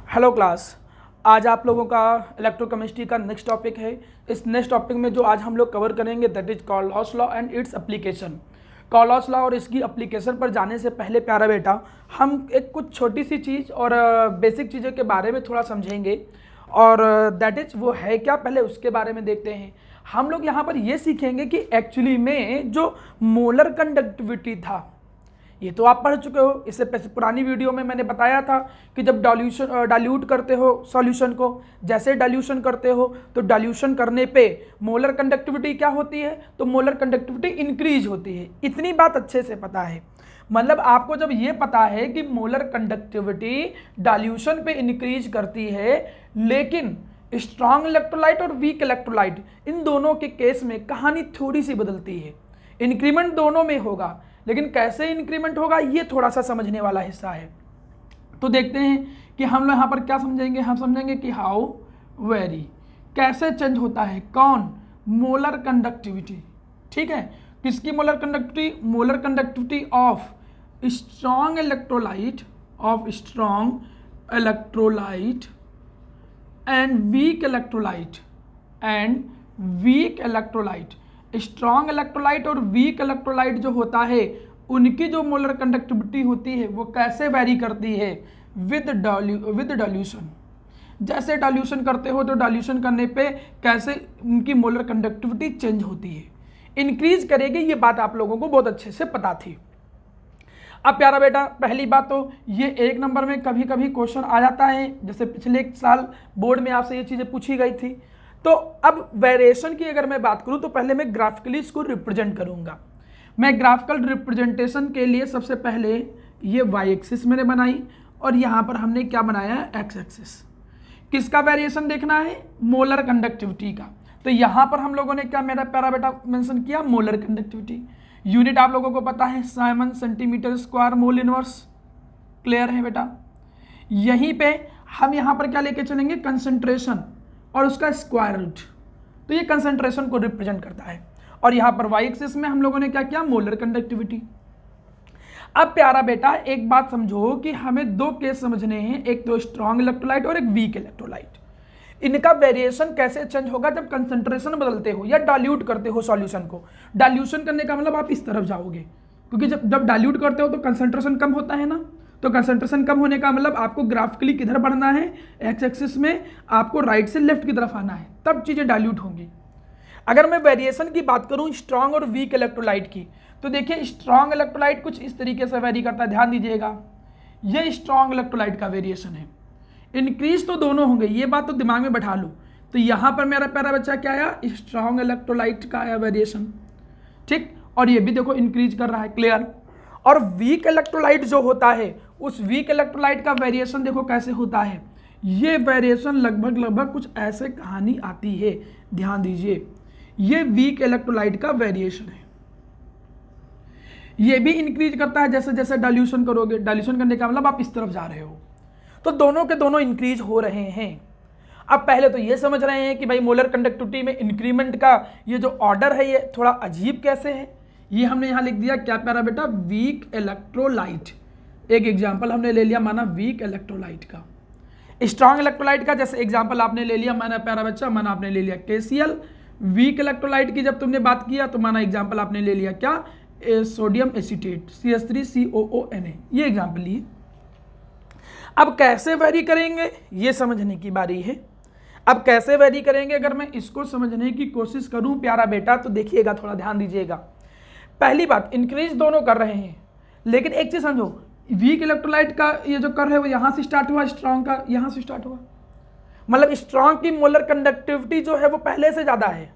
Hello class. आज आप लोगों का इलेक्ट्रोकेमिस्ट्री का नेक्स्ट टॉपिक है। इस नेक्स्ट टॉपिक में जो आज हम लोग कवर करेंगे that is Kohlrausch law and its application. Kohlrausch law और इसकी एप्लीकेशन पर जाने से पहले प्यारा बेटा हम एक कुछ छोटी सी चीज़ और बेसिक चीज़ों के बारे में थोड़ा समझेंगे और दैट इज वो है क्या, पहले उसके बारे में देखते हैं। हम लोग यहाँ पर ये सीखेंगे कि एक्चुअली में जो मोलर कंडक्टिविटी था, ये तो आप पढ़ चुके हो। इससे पुरानी वीडियो में मैंने बताया था कि जब डाल्यूट करते हो सॉल्यूशन को, जैसे डाल्यूशन करते हो तो डाल्यूशन करने पे मोलर कंडक्टिविटी क्या होती है, तो मोलर कंडक्टिविटी इंक्रीज होती है। इतनी बात अच्छे से पता है। मतलब आपको जब ये पता है कि मोलर कंडक्टिविटी डाल्यूशन पे इंक्रीज करती है, लेकिन स्ट्रॉन्ग इलेक्ट्रोलाइट और वीक इलेक्ट्रोलाइट इन दोनों के केस में कहानी थोड़ी सी बदलती है। इंक्रीमेंट दोनों में होगा, लेकिन कैसे इंक्रीमेंट होगा ये थोड़ा सा समझने वाला हिस्सा है। तो देखते हैं कि हम लोग यहाँ पर क्या समझेंगे। हम समझेंगे कि हाउ वेरी, कैसे चेंज होता है, कौन, मोलर कंडक्टिविटी। ठीक है, किसकी molar conductivity? Molar conductivity of strong electrolyte, of strong electrolyte and weak electrolyte, and weak electrolyte. Strong electrolyte और वीक इलेक्ट्रोलाइट जो होता है उनकी जो मोलर कंडक्टिविटी होती है वो कैसे वेरी करती है? With dilution. जैसे डाल्यूशन करते हो तो डाल्यूशन करने पे कैसे उनकी मोलर कंडक्टिविटी चेंज होती है, इंक्रीज करेगी। ये बात आप लोगों को बहुत अच्छे से पता थी। अब प्यारा बेटा पहली बात तो ये एक नंबर में कभी कभी क्वेश्चन आ जाता है, जैसे पिछले एक साल बोर्ड में आपसे ये चीज़ें पूछी गई थी। तो अब वेरिएशन की अगर मैं बात करूं तो पहले मैं ग्राफिकली इसको रिप्रेजेंट करूंगा। मैं ग्राफिकल रिप्रेजेंटेशन के लिए सबसे पहले ये वाई एक्सिस मैंने बनाई और यहाँ पर हमने क्या बनाया है? X axis. किसका वेरिएशन देखना है? मोलर कंडक्टिविटी का। तो यहाँ पर हम लोगों ने क्या मेरा प्यारा बेटा मेंशन किया? Molar conductivity. यूनिट आप लोगों को पता है Simon centimetre square mole inverse. Clear है बेटा? यहीं पे हम यहाँ पर क्या लेके चलेंगे? कंसंट्रेशन और उसका स्क्वायर रूट। तो ये कंसंट्रेशन को रिप्रेजेंट करता है। और यहाँ पर वाई एक्सिस में हम लोगों ने क्या किया? Molar conductivity. अब प्यारा बेटा एक बात समझो कि हमें दो केस समझने हैं, एक तो स्ट्रॉन्ग इलेक्ट्रोलाइट और एक वीक इलेक्ट्रोलाइट। इनका वेरिएशन कैसे चेंज होगा? जब कंसंट्रेशन बदलते हो या डाल्यूट करते हो सॉल्यूशन को। डाल्यूशन करने का मतलब आप इस तरफ जाओगे, क्योंकि जब डाल्यूट करते हो तो कंसंट्रेशन कम होता है ना। तो कंसंट्रेशन कम होने का मतलब आपको ग्राफिकली किधर बढ़ना है? एक्स एक्सिस में आपको राइट से लेफ्ट की तरफ आना है, तब चीज़ें डाल्यूट होंगी। अगर मैं वेरिएशन की बात करूं स्ट्रॉन्ग और वीक इलेक्ट्रोलाइट की, तो देखिए स्ट्रॉन्ग इलेक्ट्रोलाइट कुछ इस तरीके से वेरी करता है, ध्यान दीजिएगा। ये स्ट्रॉन्ग इलेक्ट्रोलाइट का वेरिएशन है। इंक्रीज तो दोनों होंगे, ये बात तो दिमाग में बैठा लो। तो यहाँ पर मेरा प्यारा बच्चा क्या आया? स्ट्रॉन्ग इलेक्ट्रोलाइट का आया वेरिएशन। ठीक, और ये भी देखो इंक्रीज कर रहा है। क्लियर? और वीक इलेक्ट्रोलाइट जो होता है उस वीक इलेक्ट्रोलाइट का वेरिएशन देखो कैसे होता है। ये वेरिएशन लगभग कुछ ऐसे कहानी आती है, ध्यान दीजिए। ये वीक इलेक्ट्रोलाइट का वेरिएशन है। ये भी इंक्रीज करता है जैसे जैसे डाल्यूशन करोगे। डाल्यूशन करने का मतलब आप इस तरफ जा रहे हो, तो दोनों के दोनों इंक्रीज हो रहे हैं। अब पहले तो ये समझ रहे हैं कि भाई मोलर कंडक्टिविटी में इंक्रीमेंट का ये जो ऑर्डर है ये थोड़ा अजीब कैसे है। ये हमने यहाँ लिख दिया क्या प्यारा बेटा? Weak electrolyte. एक एग्जाम्पल हमने ले लिया, माना वीक इलेक्ट्रोलाइट का। स्ट्रॉन्ग इलेक्ट्रोलाइट का जैसे एग्जाम्पल आपने ले लिया, माना प्यारा बच्चा, माना आपने ले लिया KCl। वीक इलेक्ट्रोलाइट की जब तुमने बात किया तो माना एग्जाम्पल आपने ले लिया क्या? Sodium acetate CH3COONA। ये एग्जाम्पल लिए। अब कैसे वेरी करेंगे ये समझने की बारी है। अब कैसे वेरी करेंगे अगर मैं इसको समझने की कोशिश करूं प्यारा बेटा, तो देखिएगा, थोड़ा ध्यान दीजिएगा। पहली बात, इंक्रीज दोनों कर रहे हैं, लेकिन एक चीज समझो, वीक इलेक्ट्रोलाइट का ये जो कर है वो यहां से स्टार्ट हुआ, स्ट्रॉन्ग का यहां से स्टार्ट हुआ। मतलब स्ट्रॉन्ग की मोलर कंडक्टिविटी जो है वो पहले से ज्यादा है।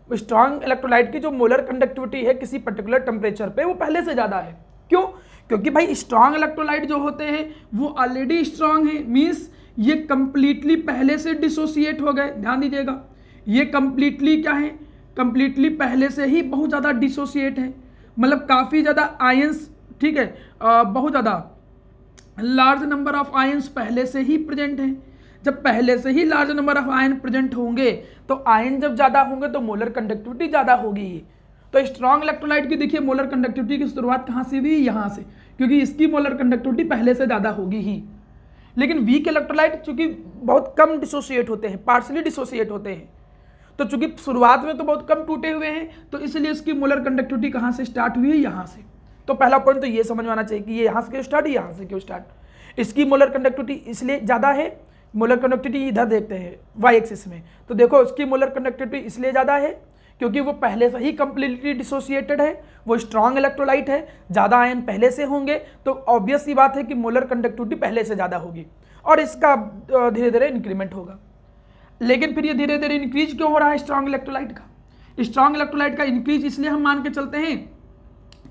स्ट्रॉन्ग इलेक्ट्रोलाइट की जो मोलर कंडक्टिविटी है किसी पर्टिकुलर टेम्परेचर पे वो पहले से ज्यादा है। क्यों? क्योंकि भाई स्ट्रॉन्ग इलेक्ट्रोलाइट जो होते हैं वो ऑलरेडी स्ट्रॉन्ग है, मींस ये कंप्लीटली पहले से डिसोसिएट हो गए। ध्यान दीजिएगा, ये कंप्लीटली क्या है? कंप्लीटली पहले से ही बहुत ज़्यादा डिसोसिएट है। मतलब काफ़ी ज़्यादा आयंस, ठीक है, बहुत ज़्यादा लार्ज नंबर ऑफ आयंस पहले से ही प्रेजेंट हैं। जब पहले से ही large number of ion present होंगे तो आयन जब ज़्यादा होंगे तो मोलर कंडक्टिविटी ज़्यादा होगी। तो स्ट्रॉन्ग इलेक्ट्रोलाइट की देखिए मोलर कंडक्टिविटी की शुरुआत कहाँ से हुई? यहाँ से, क्योंकि इसकी मोलर कंडक्टिविटी पहले से ज़्यादा होगी ही। लेकिन वीक इलेक्ट्रोलाइट चूंकि बहुत कम डिसोसिएट होते हैं, पार्शली डिसोसिएट होते हैं, तो चूंकि शुरुआत में तो बहुत कम टूटे हुए हैं, तो इसलिए इसकी मोलर कंडक्टिविटी कहाँ से स्टार्ट हुई है, यहाँ से। तो पहला पॉइंट तो ये समझ में आना चाहिए कि ये यहाँ से क्यों स्टार्ट, यहाँ से क्यों स्टार्ट। इसकी मोलर कंडक्टिविटी इसलिए ज़्यादा है, मोलर कंडक्टिविटी इधर देखते हैं वाई एक्सिस में, तो देखो इसकी मोलर कंडक्टिविटी इसलिए ज़्यादा है क्योंकि वो पहले से ही कंप्लीटली डिसोसिएटेड है, वो स्ट्रॉन्ग इलेक्ट्रोलाइट है, ज़्यादा आयन पहले से होंगे, तो ऑब्वियस सी बात है कि मोलर कंडक्टिविटी पहले से ज़्यादा होगी और इसका धीरे धीरे इंक्रीमेंट होगा। लेकिन फिर ये धीरे धीरे इंक्रीज क्यों हो रहा है स्ट्रॉन्ग इलेक्ट्रोलाइट का? स्ट्रॉन्ग इलेक्ट्रोलाइट का इंक्रीज इसलिए हम मान के चलते हैं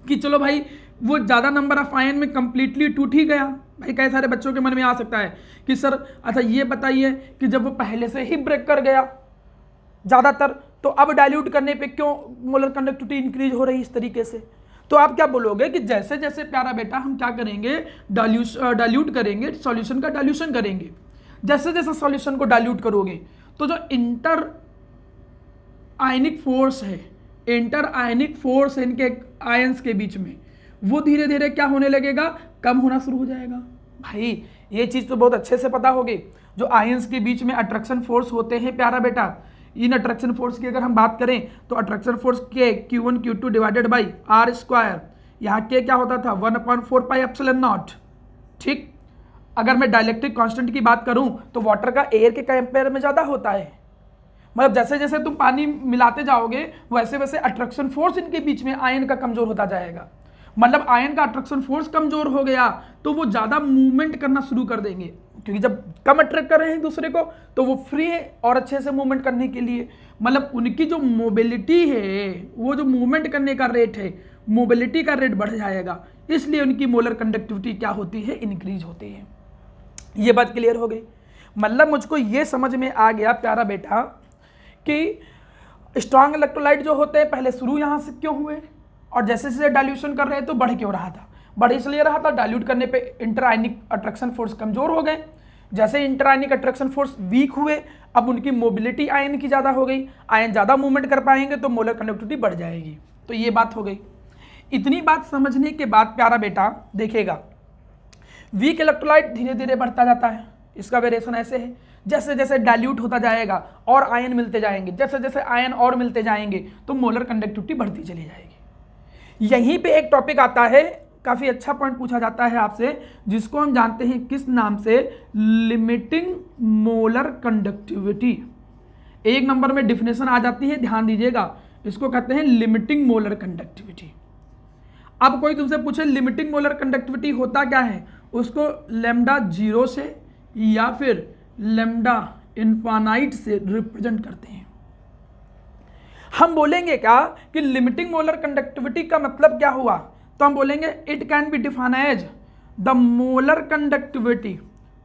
कि चलो भाई वो ज़्यादा नंबर ऑफ आयन में कंप्लीटली टूट ही गया। भाई कई सारे बच्चों के मन में आ सकता है कि सर अच्छा ये बताइए कि जब वो पहले से ही ब्रेक कर गया ज़्यादातर, तो अब डाइल्यूट करने पे क्यों मोलर कंडक्टिविटी इंक्रीज हो रही है इस तरीके से? तो आप क्या बोलोगे कि जैसे जैसे प्यारा बेटा हम क्या करेंगे, डाइल्यूट करेंगे, सॉल्यूशन का डाइल्यूशन करेंगे, जैसे जैसे सॉल्यूशन को डाइल्यूट करोगे तो जो इंटर आयनिक फोर्स है, इंटर आयनिक फोर्स इनके आयंस के बीच में, वो धीरे धीरे क्या होने लगेगा, कम होना शुरू हो जाएगा। भाई ये चीज़ तो बहुत अच्छे से पता होगी, जो आयंस के बीच में अट्रैक्शन फोर्स होते हैं प्यारा बेटा, इन अट्रैक्शन फोर्स की अगर हम बात करें तो अट्रैक्शन फोर्स के Q1 Q2 divided by are square, यहाँ के क्या होता था 1/4 पाई एप्सिलॉन नॉट। ठीक, अगर मैं डाइलेक्ट्रिक कांस्टेंट की बात करूं तो वाटर का एयर के कंपेयर में ज़्यादा होता है, मतलब जैसे जैसे तुम पानी मिलाते जाओगे वैसे वैसे अट्रैक्शन फोर्स इनके बीच में आयन का कमज़ोर होता जाएगा। मतलब आयन का अट्रैक्शन फोर्स कमज़ोर हो गया तो वो ज़्यादा मूवमेंट करना शुरू कर देंगे, क्योंकि जब कम अट्रैक्ट कर रहे हैं दूसरे को तो वो फ्री है और अच्छे से मूवमेंट करने के लिए, मतलब उनकी जो मोबिलिटी है, वो जो मूवमेंट करने का रेट है, मोबिलिटी का रेट बढ़ जाएगा, इसलिए उनकी मोलर कंडक्टिविटी क्या होती है, इंक्रीज होती है। ये बात क्लियर हो गई। मतलब मुझको ये समझ में आ गया प्यारा बेटा कि स्ट्रॉन्ग इलेक्ट्रोलाइट जो होते हैं पहले शुरू यहाँ से क्यों हुए और जैसे जैसे डाइल्यूशन कर रहे हैं तो बढ़ क्यों रहा था। बढ़ इसलिए रहा था डाइल्यूट करने पे इंटरआयनिक अट्रैक्शन फोर्स कमज़ोर हो गए, जैसे इंटरआयनिक अट्रैक्शन फोर्स वीक हुए अब उनकी मोबिलिटी आयन की ज़्यादा हो गई, आयन ज़्यादा मूवमेंट कर पाएंगे तो मोलर कंडक्टिविटी बढ़ जाएगी। तो ये बात हो गई। इतनी बात समझने के बाद प्यारा बेटा देखिएगा, वीक इलेक्ट्रोलाइट धीरे धीरे बढ़ता जाता है, इसका वेरिएशन ऐसे है, जैसे जैसे डाइल्यूट होता जाएगा और आयन मिलते जाएंगे, जैसे जैसे आयन और मिलते जाएंगे तो मोलर कंडक्टिविटी बढ़ती चली जाएगी। यहीं पे एक टॉपिक आता है, काफ़ी अच्छा पॉइंट पूछा जाता है आपसे, जिसको हम जानते हैं किस नाम से, लिमिटिंग मोलर कंडक्टिविटी। एक नंबर में डिफिनेशन आ जाती है, ध्यान दीजिएगा, इसको कहते हैं लिमिटिंग मोलर कंडक्टिविटी। अब कोई तुमसे पूछे लिमिटिंग मोलर कंडक्टिविटी होता क्या है, उसको लैम्डा 0 से या फिर लैम्डा इनफाइनाइट से रिप्रेजेंट करते हैं। हम बोलेंगे क्या कि लिमिटिंग मोलर कंडक्टिविटी का मतलब क्या हुआ, तो हम बोलेंगे it can be define as the molar conductivity.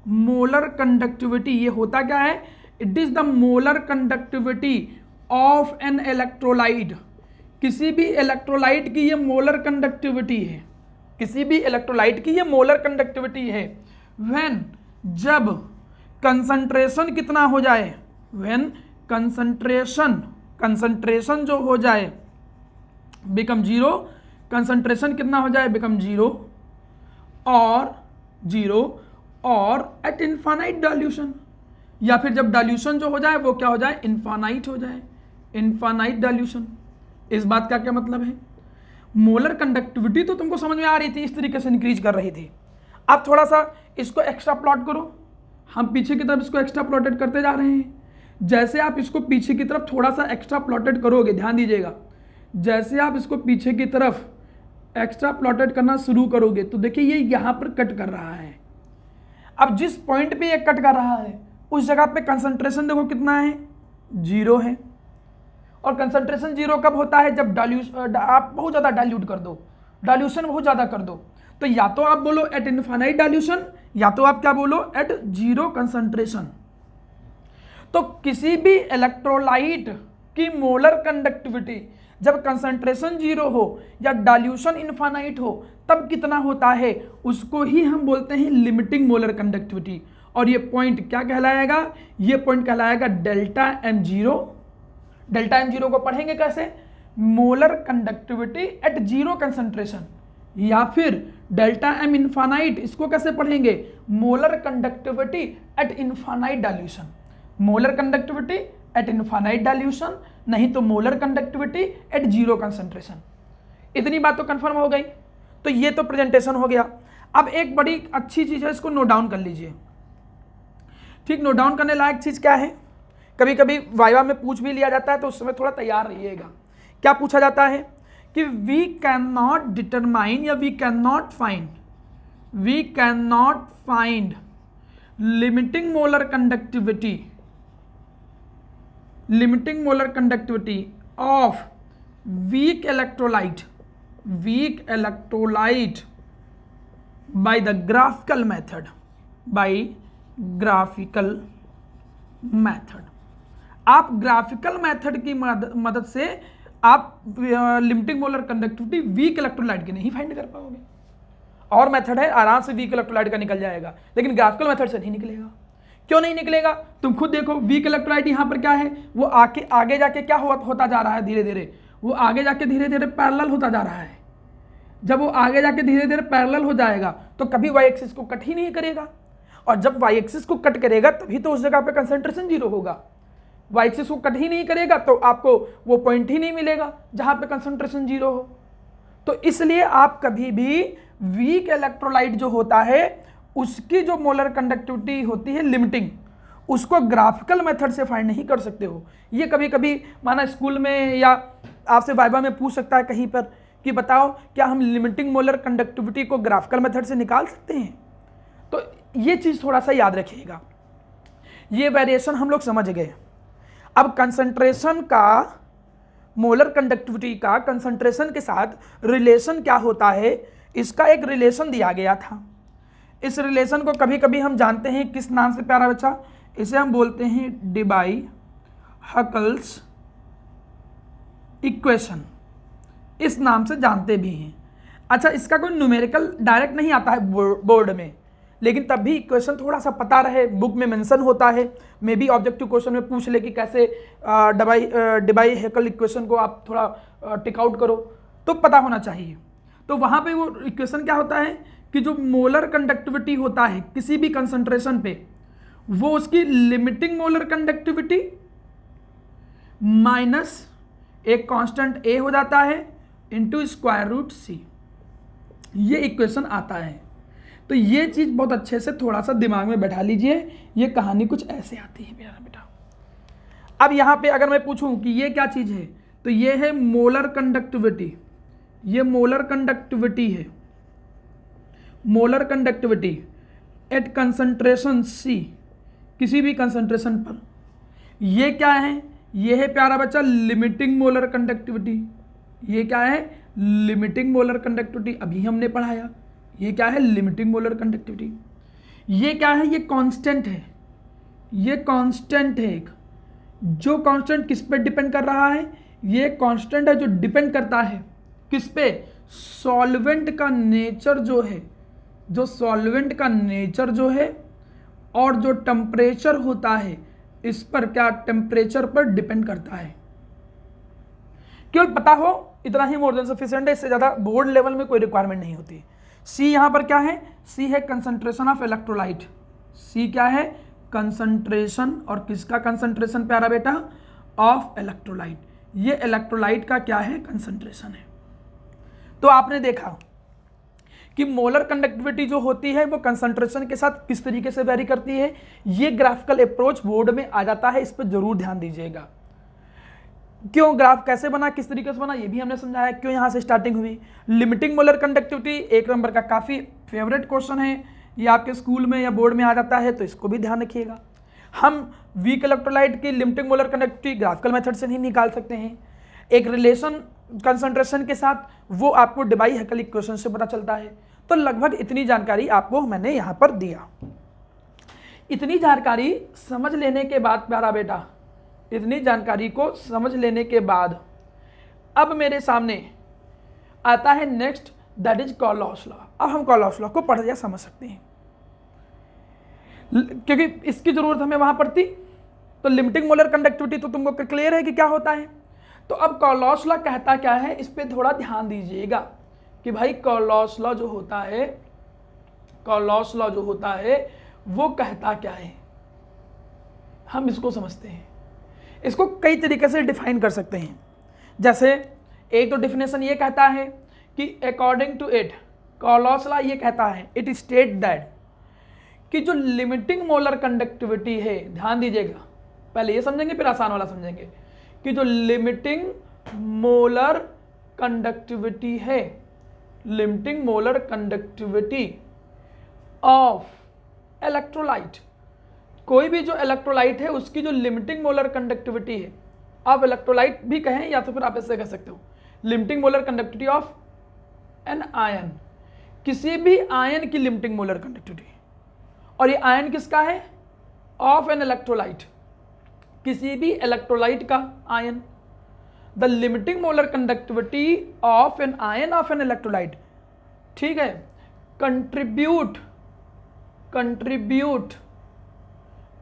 Molar conductivity ये होता क्या है, it is the molar conductivity of an electrolyte. किसी भी इलेक्ट्रोलाइट की ये मोलर कंडक्टिविटी है, किसी भी इलेक्ट्रोलाइट की ये मोलर कंडक्टिविटी है व्हेन, जब कंसंट्रेशन कितना हो जाए, व्हेन कंसंट्रेशन जो हो जाए बिकम 0, कंसंट्रेशन कितना हो जाए, बिकम 0 और एट इनफाइनाइट डाइल्यूशन, या फिर जब डाइल्यूशन जो हो जाए वो क्या हो जाए, इनफाइनाइट हो जाए, इनफाइनाइट डाइल्यूशन। इस बात का क्या मतलब है, मोलर कंडक्टिविटी तो तुमको समझ में आ रही थी, इस तरीके से इंक्रीज कर रही थी। अब थोड़ा सा इसको एक्स्ट्रा प्लॉट करो, हम पीछे की तरफ इसको एक्स्ट्रा प्लॉटेड करते जा रहे हैं। जैसे आप इसको पीछे की तरफ थोड़ा सा एक्स्ट्रा प्लॉटेड करोगे, ध्यान दीजिएगा, जैसे आप इसको पीछे की तरफ एक्स्ट्रा प्लॉटेड करना शुरू करोगे तो देखिए ये यहाँ पर कट कर रहा है। अब जिस पॉइंट पे ये कट कर रहा है उस जगह पे कंसंट्रेशन देखो कितना है, 0 है। और कंसंट्रेशन 0 कब होता है, जब आप बहुत ज़्यादा डाइल्यूट कर दो, डाइल्यूशन बहुत ज़्यादा कर दो, तो या तो आप बोलो एट इनफाइनाइट डाइल्यूशन या तो आप क्या बोलो एट 0 कंसंट्रेशन। तो किसी भी इलेक्ट्रोलाइट की मोलर कंडक्टिविटी जब कंसंट्रेशन 0 हो या डाइल्यूशन इनफाइनाइट हो तब कितना होता है, उसको ही हम बोलते हैं लिमिटिंग मोलर कंडक्टिविटी। और ये पॉइंट क्या कहलाएगा, ये पॉइंट कहलाएगा डेल्टा M0। डेल्टा M0 को पढ़ेंगे कैसे, मोलर कंडक्टिविटी एट 0 कंसंट्रेशन, या फिर डेल्टा एम इन्फानाइट, इसको कैसे पढ़ेंगे, molar conductivity eight infinite dilution, molar conductivity eight infinite dilution, नहीं तो molar conductivity eight zero concentration. इतनी बात तो कंफर्म हो गई। तो ये तो प्रेजेंटेशन हो गया। अब एक बड़ी अच्छी चीज है, इसको नोट डाउन कर लीजिए। ठीक, नोट डाउन करने लायक चीज क्या है, कभी कभी वाइवा में पूछ भी लिया जाता है, तो उस समय थोड़ा तैयार रहिएगा। क्या पूछा जाता है कि वी कैन नॉट डिटरमाइन या we can not find limiting molar conductivity of weak electrolyte by the graphical method। आप ग्राफिकल मेथड की मदद से आप limiting molar conductivity weak electrolyte की नहीं फाइंड कर पाओगे। और मेथड है आराम से वीक इलेक्ट्रोलाइट का निकल जाएगा, लेकिन ग्राफिकल मेथड से नहीं निकलेगा। क्यों नहीं निकलेगा, तुम खुद देखो। वीक इलेक्ट्रोलाइट यहाँ पर क्या है, वो आगे जाके क्या होता जा रहा है, धीरे धीरे वो आगे जाके धीरे धीरे पैरेलल होता जा रहा है। जब वो आगे जाके धीरे धीरे पैरेलल हो जाएगा तो कभी वाई एक्सिस को कट ही नहीं करेगा, और जब वाई एक्सिस को कट करेगा तभी तो उस जगह पे कंसंट्रेशन जीरो होगा। वाई एक्सिस को कट ही नहीं करेगा तो आपको वो पॉइंट ही नहीं मिलेगा जहां पे कंसंट्रेशन जीरो हो। तो इसलिए आप कभी भी वीक इलेक्ट्रोलाइट जो होता है उसकी जो मोलर कंडक्टिविटी होती है लिमिटिंग, उसको ग्राफिकल मेथड से फाइंड नहीं कर सकते हो। ये कभी कभी माना स्कूल में या आपसे वाइवा में पूछ सकता है कहीं पर कि बताओ क्या हम लिमिटिंग मोलर कंडक्टिविटी को ग्राफिकल मेथड से निकाल सकते हैं। तो ये चीज़ थोड़ा सा याद रखिएगा। ये वेरिएशन हम लोग समझ गए। अब कंसंट्रेशन का, मोलर कंडक्टिविटी का कंसंट्रेशन के साथ रिलेशन क्या होता है, इसका एक रिलेशन दिया गया था। इस रिलेशन को कभी कभी हम जानते हैं किस नाम से प्यारा बच्चा, इसे हम बोलते हैं डिबाई हकल्स इक्वेशन, इस नाम से जानते भी हैं। अच्छा, इसका कोई न्यूमेरिकल डायरेक्ट नहीं आता है बोर्ड में, लेकिन तब भी इक्वेशन थोड़ा सा पता रहे, बुक में मेंशन होता है। मे बी ऑब्जेक्टिव क्वेश्चन में पूछ ले कि कैसे डिबाई हैकल इक्वेशन को आप थोड़ा टिक आउट करो, तो पता होना चाहिए। तो वहाँ पे वो इक्वेशन क्या होता है कि जो मोलर कंडक्टिविटी होता है किसी भी कंसंट्रेशन पे, वो उसकी लिमिटिंग मोलर कंडक्टिविटी माइनस एक कांस्टेंट ए हो जाता है इंटू स्क्वायर रूट सी, ये इक्वेशन आता है। तो ये चीज़ बहुत अच्छे से थोड़ा सा दिमाग में बैठा लीजिए। ये कहानी कुछ ऐसे आती है मेरा बेटा। अब यहाँ पे अगर मैं पूछूं कि ये क्या चीज़ है, तो ये है मोलर कंडक्टिविटी। ये मोलर कंडक्टिविटी है, molar conductivity at concentration C, किसी भी कंसंट्रेशन पर। ये क्या है, ये है प्यारा बच्चा लिमिटिंग मोलर कंडक्टिविटी। ये क्या है, लिमिटिंग मोलर कंडक्टिविटी, अभी हमने पढ़ाया। ये क्या है, लिमिटिंग मोलर कंडक्टिविटी। ये क्या है, ये कांस्टेंट है, ये कांस्टेंट है एक। जो कांस्टेंट किस पे डिपेंड कर रहा है, ये कांस्टेंट है जो डिपेंड करता है किस पे, सॉल्वेंट का नेचर जो है, जो सॉल्वेंट का नेचर जो है और जो टेम्परेचर होता है, इस पर क्या, टेम्परेचर पर डिपेंड करता है। केवल पता हो इतना ही मोर देन सफिशिएंट है, इससे ज़्यादा बोर्ड लेवल में कोई रिक्वायरमेंट नहीं होती। सी यहाँ पर क्या है, सी है कंसंट्रेशन ऑफ इलेक्ट्रोलाइट। सी क्या है, कंसंट्रेशन, और किसका कंसंट्रेशन प्यारा बेटा, ऑफ इलेक्ट्रोलाइट। ये इलेक्ट्रोलाइट का क्या है, कंसंट्रेशन है। तो आपने देखा कि मोलर कंडक्टिविटी जो होती है वो कंसंट्रेशन के साथ किस तरीके से वेरी करती है। ये ग्राफिकल अप्रोच बोर्ड में आ जाता है, इस पर जरूर ध्यान दीजिएगा। क्यों ग्राफ कैसे बना, किस तरीके से बना, ये भी हमने समझाया, क्यों यहाँ से स्टार्टिंग हुई। लिमिटिंग मोलर कंडक्टिविटी एक नंबर का काफ़ी फेवरेट क्वेश्चन है, ये आपके स्कूल में या बोर्ड में आ जाता है, तो इसको भी ध्यान रखिएगा। हम वीक इलेक्ट्रोलाइट की limiting molar conductivity graphical method से नहीं निकाल सकते हैं। एक रिलेशन कंसंट्रेशन के साथ, वो आपको डिबाई हैकल इक्वेशन से पता चलता है। तो लगभग इतनी जानकारी आपको मैंने यहाँ पर दिया। इतनी जानकारी समझ लेने के बाद प्यारा बेटा, इतनी जानकारी को समझ लेने के बाद अब मेरे सामने आता है next, that is Kohlrausch law. अब हम कॉलॉस लॉ को पढ़ या समझ सकते हैं, क्योंकि इसकी जरूरत हमें वहां पड़ती। तो लिमिटिंग मोलर कंडक्टिविटी तो तुमको क्लियर है कि क्या होता है। तो अब कॉलॉस लॉ कहता क्या है, इस पर थोड़ा ध्यान दीजिएगा। कि भाई कॉलोस लॉ जो होता है, कॉलोस लॉ जो होता है वो कहता क्या है। हम इसको समझते हैं, इसको कई तरीके से डिफाइन कर सकते हैं। जैसे एक तो डिफिनेशन ये कहता है कि according to it, Kohlrausch law ये कहता है, इट स्टेट दैट, कि जो लिमिटिंग मोलर कंडक्टिविटी है, ध्यान दीजिएगा, पहले ये समझेंगे फिर आसान वाला समझेंगे, कि जो लिमिटिंग मोलर कंडक्टिविटी है, limiting molar conductivity of electrolyte, कोई भी जो इलेक्ट्रोलाइट है उसकी जो लिमिटिंग मोलर कंडक्टिविटी है, आप इलेक्ट्रोलाइट भी कहें या तो फिर आप ऐसे कह सकते हो, limiting molar conductivity of an ion, किसी भी आयन की लिमिटिंग मोलर कंडक्टिविटी, और ये आयन किसका है, ऑफ एन इलेक्ट्रोलाइट, किसी भी इलेक्ट्रोलाइट का ion, the limiting molar conductivity of an ion of an electrolyte, ठीक है, कंट्रीब्यूट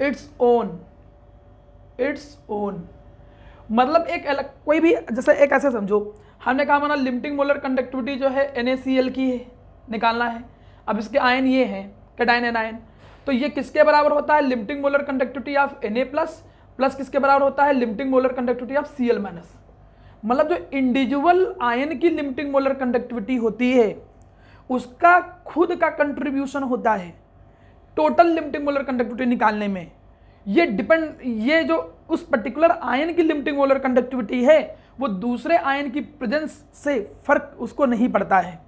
इट्स ओन, मतलब एक कोई भी, जैसे एक ऐसे समझो, हमने कहा हमारा लिमिटिंग मोलर कंडक्टिविटी जो है NaCl की है, निकालना है। अब इसके आयन ये हैं कैटायन एनायन, तो ये किसके बराबर होता है, limiting molar conductivity of Na plus किसके बराबर होता है, limiting molar conductivity of Cl minus. मतलब जो इंडिविजुअल आयन की लिमिटिंग मोलर कंडक्टिविटी होती है उसका खुद का कंट्रीब्यूशन होता है टोटल लिमिटिंग मोलर कंडक्टिविटी निकालने में। ये जो उस पर्टिकुलर आयन की लिमिटिंग मोलर कंडक्टिविटी है वो दूसरे आयन की प्रेजेंस से फर्क उसको नहीं पड़ता है।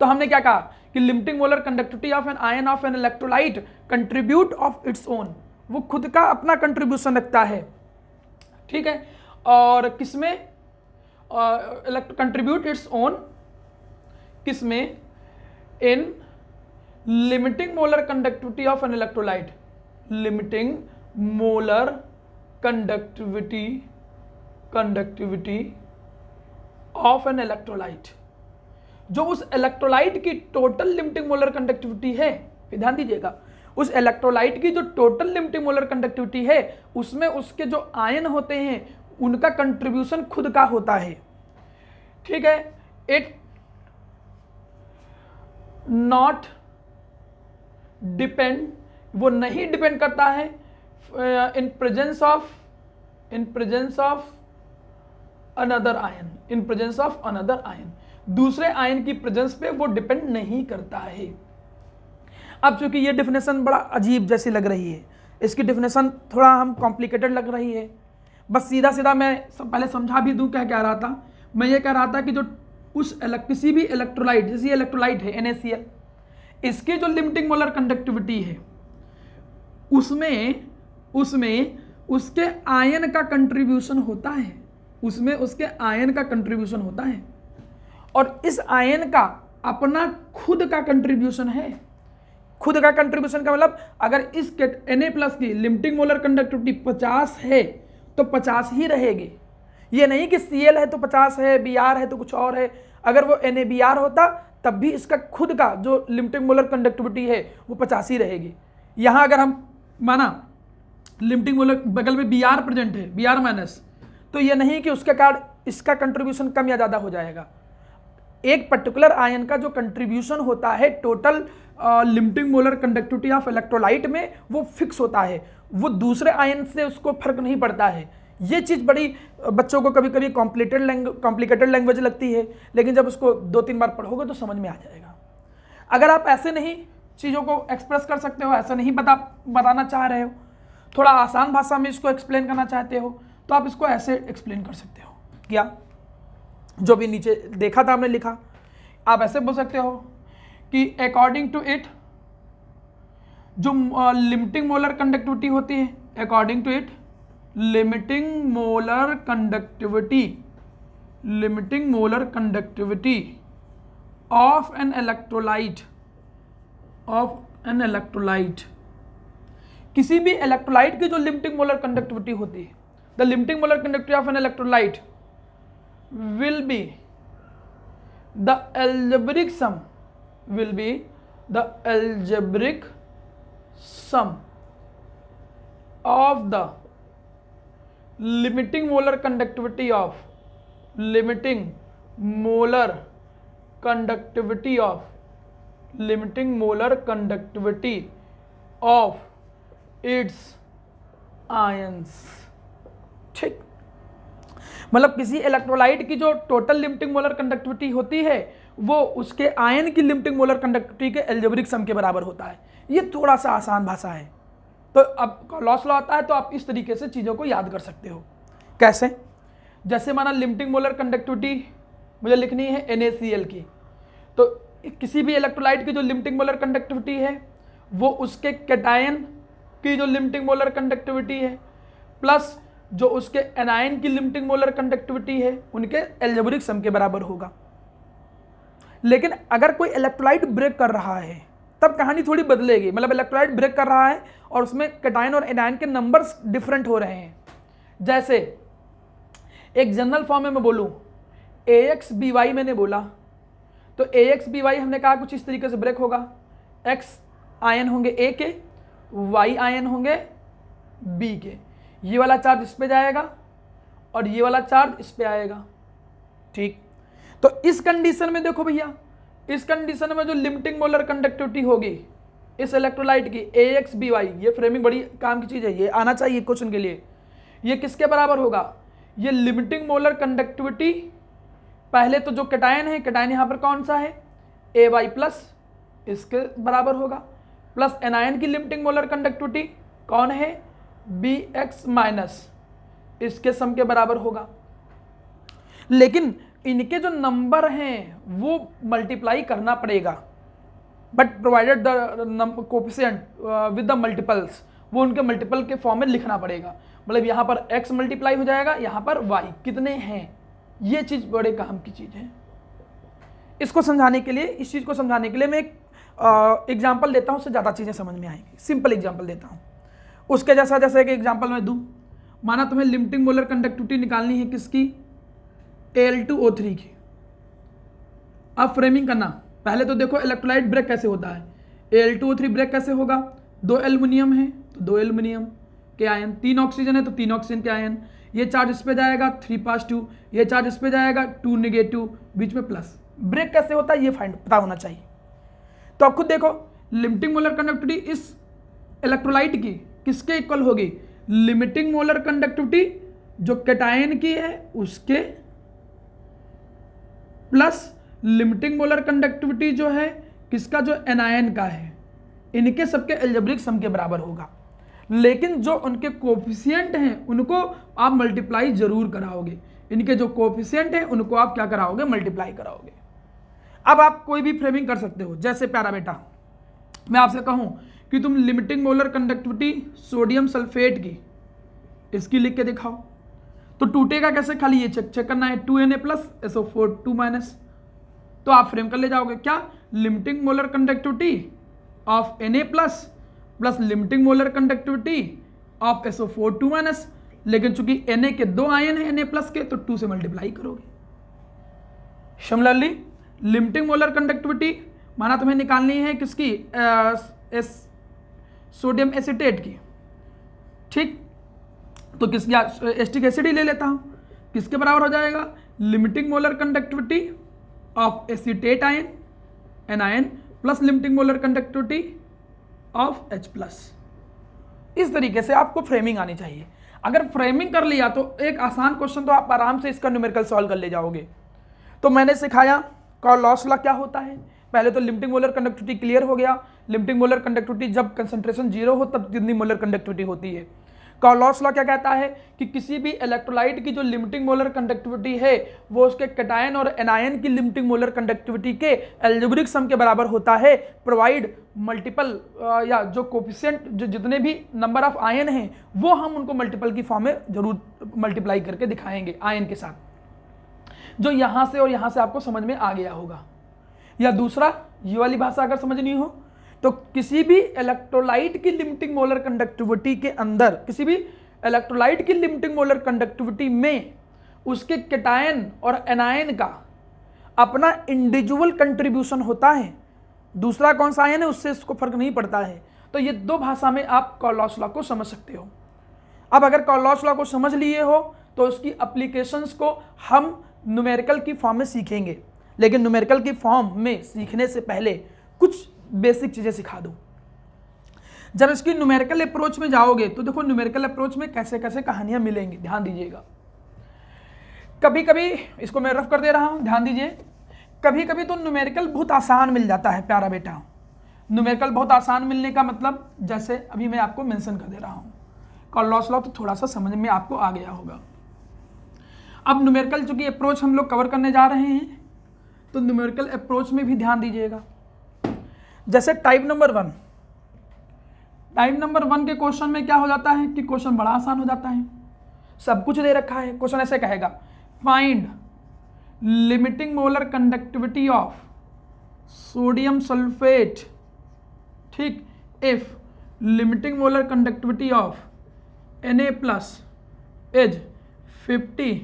तो हमने क्या कहा कि limiting molar conductivity of an ion of an electrolyte contribute of its own, वो खुद का अपना कंट्रीब्यूशन रखता है, ठीक है। और किसमें कंट्रीब्यूट इट्स ओन, किसमें, इन limiting molar conductivity of an electrolyte, limiting molar conductivity of an electrolyte, जो उस इलेक्ट्रोलाइट की टोटल लिमिटिंग मोलर कंडक्टिविटी है, ध्यान दीजिएगा, उस इलेक्ट्रोलाइट की जो टोटल लिमिटिंग मोलर कंडक्टिविटी है उसमें उसके जो आयन होते हैं उनका कंट्रीब्यूशन खुद का होता है, ठीक है। इट नॉट डिपेंड, वो नहीं डिपेंड करता है in presence of another ion, दूसरे आयन की प्रेजेंस पे वो डिपेंड नहीं करता है। अब चूंकि ये डेफिनेशन बड़ा अजीब जैसी लग रही है, इसकी डेफिनेशन थोड़ा हम कॉम्प्लिकेटेड लग रही है, बस सीधा सीधा मैं पहले समझा भी दूं क्या कह रहा था। मैं ये कह रहा था कि जो किसी भी इलेक्ट्रोलाइट, जैसे इलेक्ट्रोलाइट है NaCl, इसकी जो लिमिटिंग मोलर कंडक्टिविटी है उसमें उसके आयन का कंट्रीब्यूशन होता है, होता है, और इस आयन का अपना खुद का कंट्रीब्यूशन है। खुद का कंट्रीब्यूशन का मतलब अगर इस Na+ की लिमिटिंग मोलर कंडक्टिविटी 50 है तो 50 ही रहेगी, ये नहीं कि Cl है तो 50 है, Br है तो कुछ और है। अगर वो NaBr होता तब भी इसका खुद का जो लिमिटिंग मोलर कंडक्टिविटी है वो 50 ही रहेगी। यहाँ अगर हम माना लिमिटिंग मोलर बगल में Br प्रेजेंट है, Br-, तो ये नहीं कि उसके कारण इसका कंट्रीब्यूशन कम या ज़्यादा हो जाएगा। एक पर्टिकुलर आयन का जो कंट्रीब्यूशन होता है total limiting molar conductivity of electrolyte में वो फिक्स होता है, वो दूसरे आयन से उसको फर्क नहीं पड़ता है। ये चीज़ बड़ी बच्चों को कभी कभी कॉम्प्लिकेटेड लैंग्वेज लगती है, लेकिन जब उसको 2-3 बार पढ़ोगे तो समझ में आ जाएगा। अगर आप ऐसे नहीं चीज़ों को एक्सप्रेस कर सकते हो, ऐसा नहीं बताना चाह रहे हो, थोड़ा आसान भाषा में इसको एक्सप्लेन करना चाहते हो, तो आप इसको ऐसे एक्सप्लेन कर सकते हो। क्या जो भी नीचे देखा था हमने लिखा, आप ऐसे बोल सकते हो कि अकॉर्डिंग टू इट, जो लिमिटिंग मोलर कंडक्टिविटी होती है, according to it limiting molar conductivity of an electrolyte, किसी भी इलेक्ट्रोलाइट की जो लिमिटिंग मोलर कंडक्टिविटी होती है, the limiting molar conductivity of an electrolyte will be the algebraic sum of the limiting molar conductivity of conductivity of, limiting molar conductivity of its ions. ठीक, मतलब किसी electrolyte की जो total limiting molar conductivity होती है वो उसके ion की लिमिटिंग मोलर कंडक्टिविटी के एल्जेब्रिक सम के बराबर होता है। ये थोड़ा सा आसान भाषा है। तो अब लॉस लॉ आता है तो आप इस तरीके से चीज़ों को याद कर सकते हो। कैसे? जैसे माना लिमिटिंग मोलर कंडक्टिविटी मुझे लिखनी है NaCl की, तो किसी भी इलेक्ट्रोलाइट की जो लिमिटिंग मोलर कंडक्टिविटी है वो उसके कैटायन की जो लिमिटिंग मोलर कंडक्टिविटी है प्लस जो उसके एनायन की लिमिटिंग मोलर कंडक्टिविटी है उनके एल्जेब्रिक सम के बराबर होगा। लेकिन अगर कोई इलेक्ट्रोलाइट ब्रेक कर रहा है तब कहानी थोड़ी बदलेगी। मतलब इलेक्ट्रोलाइट ब्रेक कर रहा है और उसमें कैटायन और एनायन के नंबर्स डिफरेंट हो रहे हैं। जैसे एक जनरल फॉर्म में मैं बोलूं AXBY मैंने बोला तो AXBY हमने कहा कुछ इस तरीके से ब्रेक होगा। X आयन होंगे A के, Y आयन होंगे B के, ये वाला चार्ज इस पे जाएगा और ये वाला चार्ज इस पे आएगा। ठीक, तो इस कंडीशन में देखो भैया, इस कंडीशन में जो लिमिटिंग मोलर कंडक्टिविटी होगी इस इलेक्ट्रोलाइट की AXBY, ये फ्रेमिंग बड़ी काम की चीज़ है, ये आना चाहिए क्वेश्चन के लिए। ये किसके बराबर होगा? ये लिमिटिंग मोलर कंडक्टिविटी, पहले तो जो कैटायन है, कैटायन यहाँ पर कौन सा है AY प्लस, इसके बराबर होगा, प्लस एनायन की लिमिटिंग मोलर कंडक्टिविटी कौन है BX माइनस, इसके सम के बराबर होगा। लेकिन इनके जो नंबर हैं वो मल्टीप्लाई करना पड़ेगा, but provided the coefficient with the multiples, वो उनके मल्टीपल के फॉर्म में लिखना पड़ेगा। मतलब यहाँ पर x मल्टीप्लाई हो जाएगा, यहाँ पर y कितने हैं, ये चीज़ बड़े काम की चीज़ है। इसको समझाने के लिए, इस चीज़ को समझाने के लिए मैं एक एग्जाम्पल देता हूँ, उससे ज़्यादा चीज़ें समझ में आएंगी। सिंपल एग्जाम्पल देता हूँ उसके जैसा। जैसे एक एग्जाम्पल मैं दूँ, माना तुम्हें लिमिटिंग मोलर कंडक्टिविटी निकालनी है किसकी, Al2O3 की। अब फ्रेमिंग करना, पहले तो देखो इलेक्ट्रोलाइट ब्रेक कैसे होता है। Al2O3 ब्रेक कैसे होगा, 2 एल्युमिनियम है तो 2 एल्युमिनियम के आयन, 3 ऑक्सीजन है तो 3 ऑक्सीजन के आयन, ये चार्ज इस पे जाएगा 3 पास 2, ये चार्ज इस पे जाएगा 2 नेगेटिव, बीच में प्लस। ब्रेक कैसे होता है ये फाइंड पता होना चाहिए। तो आप खुद देखो लिमिटिंग मोलर कंडक्टिविटी इस इलेक्ट्रोलाइट की किसके इक्वल होगी, लिमिटिंग मोलर कंडक्टिविटी जो कैटायन की है उसके प्लस लिमिटिंग मोलर कंडक्टिविटी जो है किसका, जो एनायन का है, इनके सबके एल्जेब्रिक सम के बराबर होगा। लेकिन जो उनके कोफिशिएंट हैं उनको आप मल्टीप्लाई जरूर कराओगे, इनके जो कोफिशिएंट हैं उनको आप क्या कराओगे, मल्टीप्लाई कराओगे। अब आप कोई भी फ्रेमिंग कर सकते हो। जैसे प्यारा बेटा मैं आपसे कहूं कि तुम limiting molar conductivity sodium sulphate की इसकी लिख के दिखाओ, तो टूटेगा कैसे, खाली ये चेक करना है, 2Na प्लस SO4 2 माइनस, तो आप फ्रेम कर ले जाओगे क्या, limiting molar conductivity of Na plus plus limiting molar conductivity of SO4 2 minus. लेकिन चूंकि Na के 2 आयन है Na प्लस के, तो 2 से मल्टीप्लाई करोगे। सिमिलरली लिमिटिंग मोलर कंडक्टिविटी माना तुम्हें निकालनी है किसकी, सोडियम एसीटेट की। ठीक, तो किसकी, एस्टिक एसिड ही ले लेता हूं, किसके बराबर हो जाएगा, limiting molar conductivity of acetate ion anion plus limiting molar conductivity of H plus. इस तरीके से आपको फ्रेमिंग आनी चाहिए। अगर फ्रेमिंग कर लिया तो एक आसान क्वेश्चन तो आप आराम से इसका न्यूमेरिकल सॉल्व कर ले जाओगे। तो मैंने सिखाया कॉलॉस लॉ क्या होता है। पहले तो लिमिटिंग मोलर कंडक्टिविटी क्लियर हो गया। लिमिटिंग मोलर कंडक्टिविटी जब कंसंट्रेशन 0 हो तब कितनी मोलर कंडक्टिविटी होती है। कॉलॉस लॉ क्या कहता है कि किसी भी इलेक्ट्रोलाइट की जो लिमिटिंग मोलर कंडक्टिविटी है वो उसके कैटायन और एनायन की लिमिटिंग मोलर कंडक्टिविटी के एल्जेब्रिक सम के बराबर होता है, प्रोवाइड मल्टीपल या जो कोफिशिएंट जो जितने भी नंबर ऑफ आयन हैं वो हम उनको मल्टीपल की फॉर्म में जरूर मल्टीप्लाई करके दिखाएंगे आयन के साथ, जो यहाँ से और यहाँ से आपको समझ में आ गया होगा। या दूसरा ये वाली भाषा अगर समझनी हो तो किसी भी इलेक्ट्रोलाइट की लिमिटिंग मोलर कंडक्टिविटी के अंदर, किसी भी इलेक्ट्रोलाइट की लिमिटिंग मोलर कंडक्टिविटी में उसके कैटायन और एनायन का अपना इंडिविजुअल कंट्रीब्यूशन होता है। दूसरा कौन सा आयन है उससे इसको फर्क नहीं पड़ता है। तो ये दो भाषा में आप कॉलॉस लॉ को समझ सकते हो। अब अगर कॉलॉस लॉ को समझ लिए हो तो उसकी एप्लीकेशंस को हम न्यूमेरिकल की फॉर्म में सीखेंगे। लेकिन न्यूमेरिकल की फॉर्म में सीखने से पहले कुछ बेसिक चीज़ें सिखा दूँ। जब इसकी न्यूमेरिकल अप्रोच में जाओगे तो देखो न्यूमेरिकल अप्रोच में कैसे कैसे कहानियाँ मिलेंगी, ध्यान दीजिएगा। कभी कभी इसको मैं रफ कर दे रहा हूँ, ध्यान दीजिए। कभी कभी तो न्यूमेरिकल बहुत आसान मिल जाता है प्यारा बेटा। न्यूमेरिकल बहुत आसान मिलने का मतलब जैसे अभी मैं आपको मेंशन कर दे रहा हूँ, कॉलोस लॉ तो थोड़ा सा समझ में आपको आ गया होगा। अब न्यूमेरिकल चूंकि अप्रोच हम लोग कवर करने जा रहे हैं तो न्यूमेरिकल अप्रोच में भी ध्यान दीजिएगा। जैसे टाइप नंबर वन के क्वेश्चन में क्या हो जाता है कि क्वेश्चन बड़ा आसान हो जाता है, सब कुछ दे रखा है। क्वेश्चन ऐसे कहेगा, find limiting molar conductivity of sodium sulphate, ठीक, if limiting molar conductivity of Na plus is 50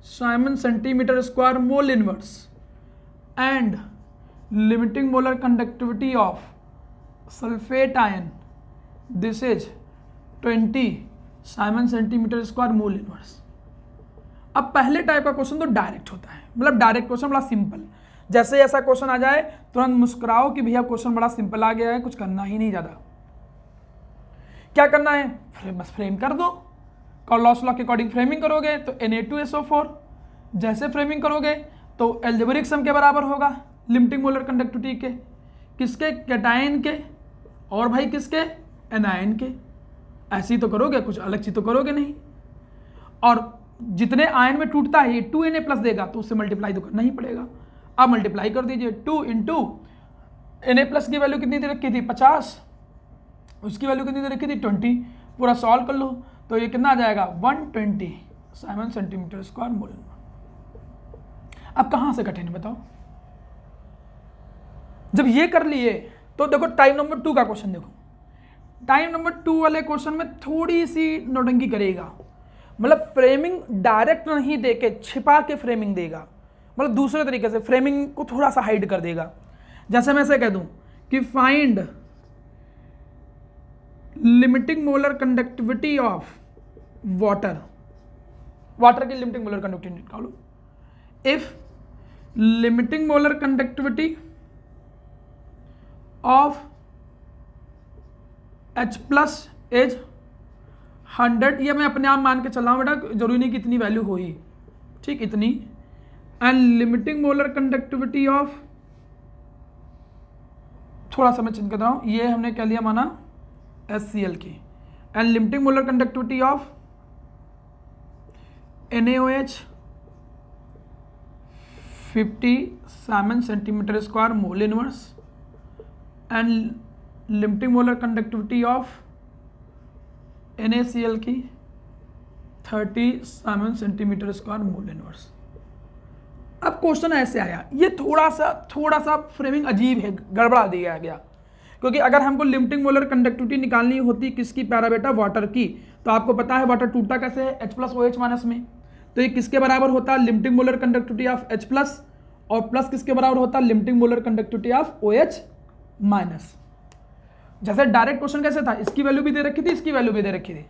siemens centimetre square mole inverse and limiting molar conductivity of sulphate ion this is 20 siemens centimetre square mole inverse. अब पहले type का question तो direct होता है, मतलब direct question बड़ा simple. जैसे ऐसा क्वेश्चन आ जाए तुरंत मुस्कुराओ कि भैया क्वेश्चन बड़ा सिंपल आ गया है, कुछ करना ही नहीं ज़्यादा। क्या करना है, बस फ्रेम कर दो। कॉलोस लॉ के अकॉर्डिंग फ्रेमिंग करोगे तो Na2SO4, जैसे फ्रेमिंग करोगे तो एल्जेब्रिक सम के बराबर होगा लिमिटिंग मोलर कंडक्टिविटी के, किसके, कैटायन के, और भाई किसके, एनायन के। ऐसे ही तो करोगे, कुछ अलग चीज तो करोगे नहीं। और जितने आयन में टूटता है ये 2Na प्लस देगा तो उससे मल्टीप्लाई तो करना ही पड़ेगा। अब मल्टीप्लाई कर दीजिए, 2 इंटू Na प्लस की वैल्यू कितनी दे रखी थी, 50, उसकी वैल्यू कितनी दे रखी थी, 20। पूरा सॉल्व कर लो तो ये कितना आ जाएगा, 120 साइमन सेंटीमीटर स्क्वायर मोल। अब कहां से कठिन है बताओ। जब ये कर लिए तो देखो टाइप नंबर 2 का क्वेश्चन देखो। टाइप नंबर 2 वाले क्वेश्चन में थोड़ी सी नौटंकी करेगा, मतलब फ्रेमिंग डायरेक्ट नहीं देके छिपा के फ्रेमिंग देगा, मतलब दूसरे तरीके से फ्रेमिंग को थोड़ा सा हाइड कर देगा। जैसे मैं ऐसे कह दूं कि find limiting molar conductivity of water की लिमिटिंग मोलर कंडक्टिविटी निकालो। If limiting molar conductivity of H plus is 100, ये मैं अपने आप मान के चल रहा हूँ बेटा, जरूरी नहीं कि इतनी वैल्यू हो ही, ठीक, इतनी। And limiting molar conductivity of, थोड़ा सा मैं चेंज कर रहा हूँ, ये हमने क्या लिया माना HCl की। And limiting molar conductivity of NaOH 50 siemens centimetre square mole inverse and limiting molar conductivity of NaCl की 30 Simon centimetre square mole inverse. अब क्वेश्चन ऐसे आया, ये थोड़ा सा फ्रेमिंग अजीब है, गड़बड़ा दिया गया, क्योंकि अगर हमको लिमिटिंग मोलर कंडक्टिविटी निकालनी होती किसकी प्यारा बेटा, वाटर की, तो आपको पता है वाटर टूटता कैसे है, H प्लस OH माइनस में। तो ये किसके बराबर होता है, limiting molar conductivity of H plus, और प्लस किसके बराबर होता है, limiting molar conductivity of OH minus. जैसे डायरेक्ट क्वेश्चन कैसे था, इसकी वैल्यू भी दे रखी थी, इसकी वैल्यू भी दे रखी थी,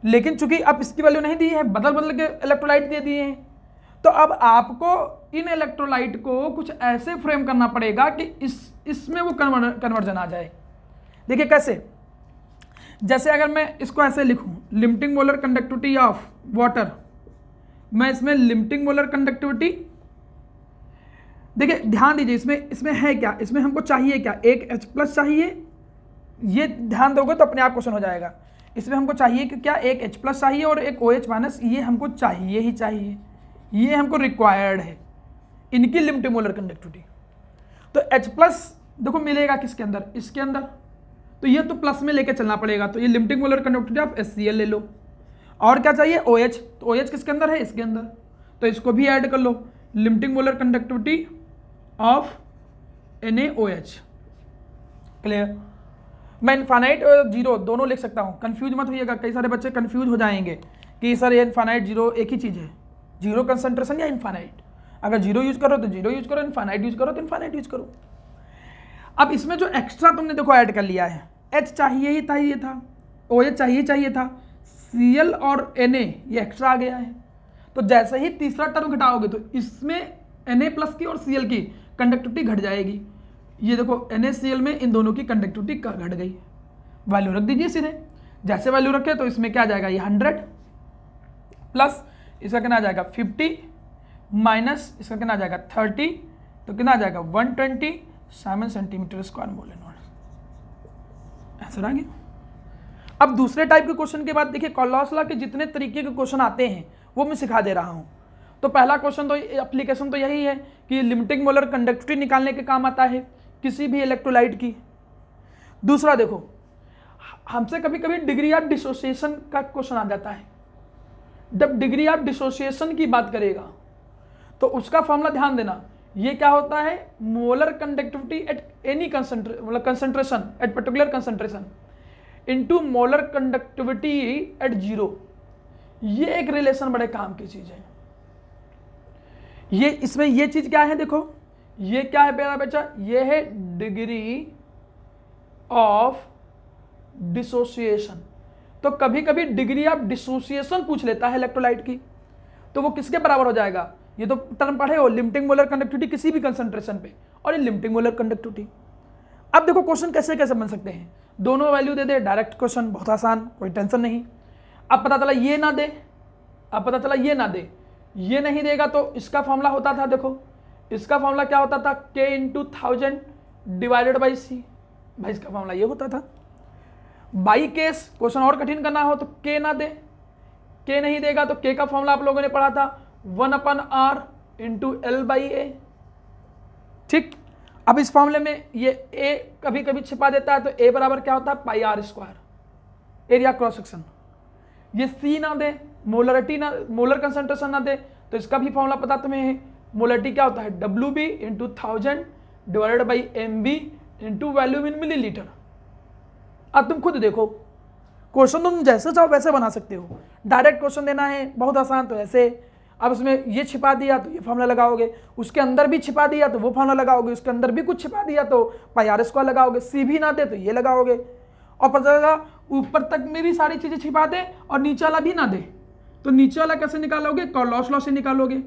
लेकिन चूंकि अब इसकी वैल्यू नहीं दी है, बदल के इलेक्ट्रोलाइट दे दिए हैं, तो अब आपको इन इलेक्ट्रोलाइट को कुछ ऐसे फ्रेम करना पड़ेगा कि इसमें वो कन्वर्जन आ जाए। देखिए कैसे, जैसे अगर मैं इसको ऐसे लिखूं, limiting molar conductivity of water, मैं इसमें लिमिटिंग मोलर कंडक्टिविटी, देखिए ध्यान दीजिए, इसमें है क्या, इसमें हमको चाहिए क्या, एक H प्लस चाहिए, ये ध्यान दोगे तो अपने आप क्वेश्चन हो जाएगा। इसमें हमको चाहिए कि क्या, एक H प्लस चाहिए और एक OH माइनस, ये हमको चाहिए ही चाहिए, ये हमको रिक्वायर्ड है इनकी लिमिटिंग मोलर कंडक्टिविटी। तो H प्लस देखो मिलेगा किसके अंदर, इसके अंदर, तो ये तो प्लस में लेके चलना पड़ेगा, तो ये limiting molar conductivity of HCl ले लो। और क्या चाहिए, OH, तो OH किसके अंदर है, इसके अंदर, तो इसको भी ऐड कर लो, limiting molar conductivity of NaOH। Clear. मैं इनफाइनाइट और जीरो दोनों लिख सकता हूँ, कंफ्यूज मत होइएगा, कई सारे बच्चे कंफ्यूज हो जाएंगे कि सर ये इनफाइनाइट जीरो एक ही चीज़ है, जीरो कंसंट्रेशन या इनफाइनाइट। अगर जीरो यूज करो तो जीरो यूज करो, इनफाइनाइट यूज करो तो इनफाइनाइट यूज करो। अब इसमें जो एक्स्ट्रा तुमने देखो ऐड कर लिया है, H चाहिए ही था, OH चाहिए था, Cl और Na ये एक्स्ट्रा आ गया है। तो जैसे ही तीसरा टर्म घटाओगे तो इसमें Na+ की और Cl की कंडक्टिविटी घट जाएगी। ये देखो NaCl में इन दोनों की कंडक्टिविटी घट गई। वैल्यू रख दीजिए सीधे, जैसे वैल्यू रखे तो इसमें क्या आ जाएगा, ये 100 प्लस इसका कितना आ जाएगा 50 माइनस इसका कितना आ जाएगा 30, तो कितना आ जाएगा 127 centimetre square mole in answer आ गया। अब दूसरे टाइप के क्वेश्चन के बाद देखिए, कॉलोस लॉ के जितने तरीके के क्वेश्चन आते हैं वो मैं सिखा दे रहा हूं। तो पहला क्वेश्चन तो एप्लीकेशन तो यही है कि लिमिटिंग मोलर कंडक्टिविटी निकालने के काम आता है किसी भी इलेक्ट्रोलाइट की। दूसरा देखो, हमसे कभी कभी डिग्री ऑफ डिसोसिएशन का क्वेश्चन आ जाता है। जब डिग्री ऑफ डिसोसिएशन की बात करेगा तो उसका फॉर्मूला ध्यान देना, ये क्या होता है, molar conductivity at any concentration at particular concentration into molar conductivity eight 0। ये एक रिलेशन बड़े काम की चीज है। ये इसमें ये चीज क्या है, देखो ये क्या है मेरा बच्चा, ये है डिग्री ऑफ डिसोसिएशन। तो कभी कभी डिग्री ऑफ डिसोसिएशन पूछ लेता है इलेक्ट्रोलाइट की, तो वो किसके बराबर हो जाएगा, ये तो टर्म पढ़े हो, लिमिटिंग मोलर कंडक्टिविटी किसी भी कंसंट्रेशन पे, और ये लिमिटिंग मोलर कंडक्टिविटी। अब देखो क्वेश्चन कैसे कैसे बन सकते हैं, दोनों वैल्यू दे दे, डायरेक्ट क्वेश्चन, बहुत आसान, कोई टेंशन नहीं। अब पता चला ये ना दे, अब पता चला ये ना दे, ये नहीं देगा तो इसका फॉर्मूला होता था, देखो इसका फॉर्मूला क्या होता था, K × 1000 डिवाइडेड बाई C। भाई इसका फॉर्मूला ये होता था। बाई केस क्वेश्चन और कठिन करना हो तो K ना दे, K नहीं देगा तो K का फॉर्मूला आप लोगों ने पढ़ा था 1/r × L/A। ठीक, अब इस फॉर्मूले में ये A कभी कभी छिपा देता है, तो A बराबर क्या होता है πr², एरिया क्रॉस सेक्शन। ये C ना दे, मोलरिटी ना, मोलर कंसंट्रेशन ना दे, तो इसका भी फॉर्मूला पता तुम्हें है, मोलरिटी क्या होता है WB × 1000 divided by MB × volume in millilitre. अब तुम खुद देखो, क्वेश्चन तुम जैसे चाहो वैसे बना सकते हो। डायरेक्ट क्वेश्चन देना है बहुत आसान, तो ऐसे, अब इसमें ये छिपा दिया तो ये फॉर्मूला लगाओगे, उसके अंदर भी छिपा दिया तो वो फॉर्मूला लगाओगे, उसके अंदर भी कुछ छिपा दिया तो πr² लगाओगे, C भी ना दे तो ये लगाओगे, और पता चला ऊपर तक में भी सारी चीजें छिपा दे और नीचे वाला भी ना दे, तो नीचे वाला कैसे निकालोगे, कॉलोस लॉ से निकालोगे।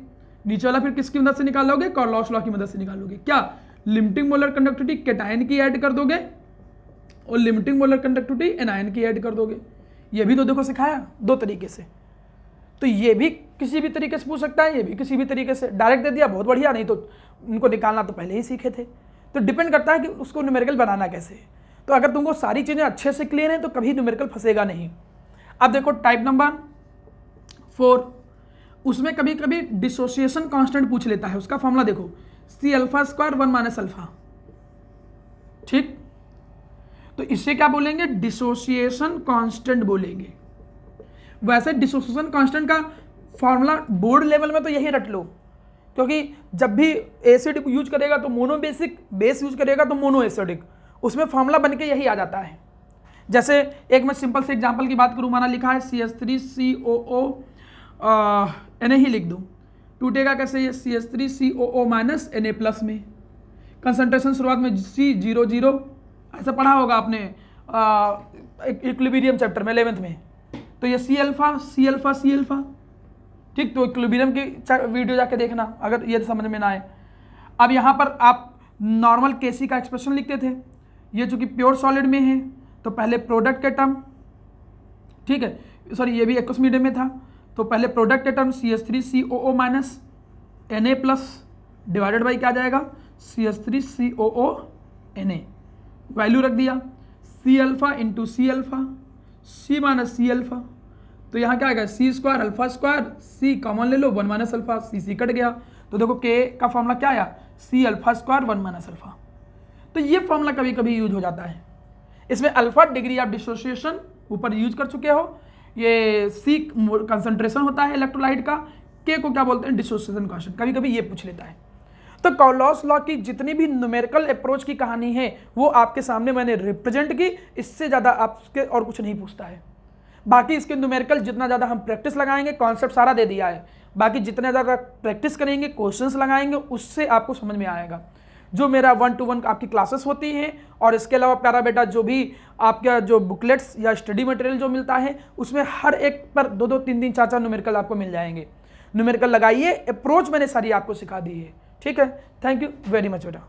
नीचे वाला फिर किसकी मदद से निकालोगे, कॉलोस लॉ की मदद से निकालोगे। क्या, लिमिटिंग मोलर कंडक्टिविटी कैटायन की ऐड कर दोगे और लिमिटिंग मोलर कंडक्टिविटी एनायन की ऐड कर दोगे। ये भी तो देखो सिखाया दो तरीके से, तो ये भी किसी भी तरीके से पूछ सकता है, ये भी किसी भी तरीके से। डायरेक्ट दे दिया बहुत बढ़िया, नहीं तो उनको निकालना तो पहले ही सीखे थे। तो डिपेंड करता है कि उसको न्यूमेरिकल बनाना कैसे है। तो अगर तुमको सारी चीज़ें अच्छे से क्लियर हैं तो कभी न्यूमेरिकल फंसेगा नहीं। अब देखो टाइप नंबर 4, उसमें कभी कभी डिसोसिएशन कांस्टेंट पूछ लेता है। उसका फॉर्मूला देखो, C∝² 1 - अल्फा। ठीक, तो इससे क्या बोलेंगे, डिसोसिएशन कांस्टेंट बोलेंगे। वैसे डिसोसिएशन कांस्टेंट का फॉर्मूला बोर्ड लेवल में तो यही रट लो, क्योंकि जब भी एसिड यूज करेगा तो मोनो बेसिक, बेस यूज करेगा तो मोनो एसिडिक, उसमें फॉर्मूला बन के यही आ जाता है। जैसे एक मैं सिंपल से एग्जांपल की बात करूं, माना लिखा है CH3COO, Na ही लिख दूं, टूटेगा कैसे, ये CH3COO - Na+ में कंसंट्रेशन शुरुआत में C00, ऐसा पढ़ा होगा आपने इक्विलिब्रियम चैप्टर में 11th में। तो ये C∝, ठीक, तो इक्विलिब्रियम की वीडियो जाके देखना अगर ये समझ में ना आए। अब यहाँ पर आप नॉर्मल Kc का एक्सप्रेशन लिखते थे, ये चूंकि प्योर सॉलिड में है तो पहले प्रोडक्ट के टर्म, ठीक है, सॉरी ये भी एक्वस मीडियम में था, तो पहले प्रोडक्ट के term CH3COO - Na+ divided by क्या आ जाएगा, CH3COO Na, वैल्यू रख दिया C∝ × C∝, C - C∝, तो यहाँ क्या आएगा C² α², C कॉमन ले लो 1 - अल्फा, C कट गया, तो देखो K का फॉर्मूला क्या आया, C∝² 1 - अल्फा। तो ये फॉर्मूला कभी कभी यूज हो जाता है। इसमें अल्फा डिग्री ऑफ डिसोसिएशन ऊपर यूज कर चुके हो, ये C कंसंट्रेशन होता है इलेक्ट्रोलाइट का, K को क्या बोलते हैं, डिसोसिएशन कांस्टेंट, कभी कभी ये पूछ लेता है। तो कॉलोस लॉ की जितनी भी न्यूमेरिकल अप्रोच की कहानी है वो आपके सामने मैंने रिप्रेजेंट की, इससे ज़्यादा आपके और कुछ नहीं पूछता है। बाकी इसके न्यूमेरिकल जितना ज़्यादा हम प्रैक्टिस लगाएंगे, कॉन्सेप्ट सारा दे दिया है, बाकी जितना ज़्यादा प्रैक्टिस करेंगे, क्वेश्चंस लगाएंगे, उससे आपको समझ में आएगा। जो मेरा 1-to-1 आपकी क्लासेस होती हैं, और इसके अलावा प्यारा बेटा जो भी आपका जो बुकलेट्स या स्टडी मटेरियल जो मिलता है, उसमें हर एक पर 2-2, 3-3, 4-4 न्यूमेरिकल आपको मिल जाएंगे। न्यूमेरिकल लगाइए, अप्रोच मैंने सारी आपको सिखा दी है। ठीक है, थैंक यू वेरी मच बेटा।